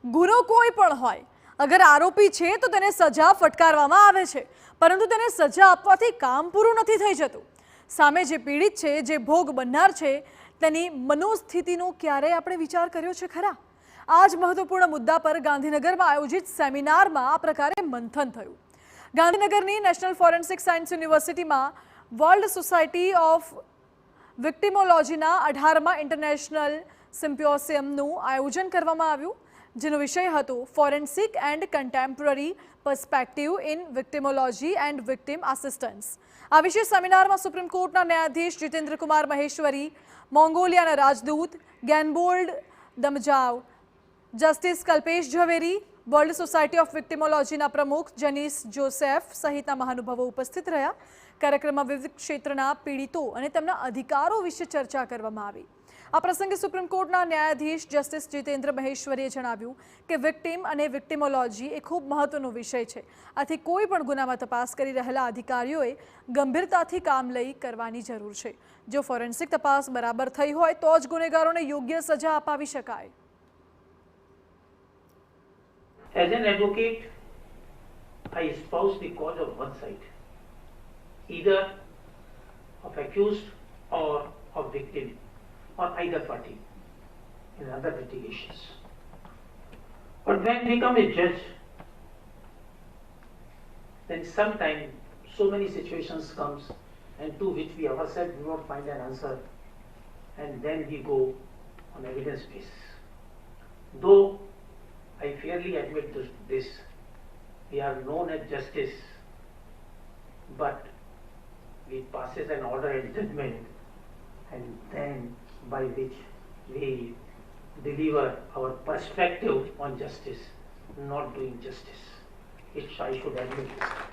ગુનો કોઈ પણ હોય, અગર આરોપી છે તો તેને સજા ફટકારવામાં આવે છે, પરંતુ તેને સજા આપવાથી કામ પૂરું નથી થઈ જતું. સામે જે પીડિત છે, જે ભોગ બનનાર છે, તેની મનોસ્થિતિનો ક્યારેય આપણે વિચાર કર્યો છે ખરા? આ જ મહત્વપૂર્ણ મુદ્દા પર ગાંધીનગરમાં આયોજિત સેમિનારમાં આ પ્રકારે મંથન થયું. ગાંધીનગરની નેશનલ ફોરેન્સિક સાયન્સ યુનિવર્સિટીમાં વર્લ્ડ સોસાયટી ઓફ વિક્ટિમોલોજીના 18મા ઇન્ટરનેશનલ સિમ્પોસિયમનું આયોજન કરવામાં આવ્યું, જેનો વિષય હતો forensic and contemporary perspective in victimology and victim assistance. આ વિશેષ સેમિનારમાં સુપ્રીમ કોર્ટના ન્યાયાધીશ જીતેન્દ્ર કુમાર મહેશ્વરી, મોંગોલિયાના રાજદૂત Ganbold Damjav, justice Kalpesh Zaveri, world society of વિક્ટિમોલોજીના પ્રમુખ જેનિસ જોસેફ સહિતના મહાનુભાવો ઉપસ્થિત રહ્યા. કાર્યક્રમમાં વિવિધ ક્ષેત્રના પીડિતો અને તેમના અધિકારો વિશે ચર્ચા કરવામાં આવી. આ પ્રસંગે સુપ્રીમ કોર્ટના ન્યાયાધીશ જસ્ટિસ જીતેન્દ્ર મહેશ્વરીએ જણાવ્યું કે વિક્ટિમ અને વિક્ટિમોલોજી એ ખૂબ મહત્વનો વિષય છે. આથી કોઈ પણ ગુનામાં તપાસ કરી રહેલા અધિકારીઓએ ગંભીરતાથી કામ લઈ કરવાની જરૂર છે. જો ફોરેન્સિક તપાસ બરાબર થઈ હોય તો જ ગુનેગારોને યોગ્ય સજા અપાવી શકાય. As an advocate, I espouse the cause of one side, either of accused or of victim, or either party in other litigations. But when we become a judge, then sometimes so many situations comes and to which we ourselves do not find an answer, and then we go on evidence basis. Though I fairly admit this, we are known as justice, but we passes an order and judgment, and then by which we deliver our perspective on justice, not doing justice. I should admit this.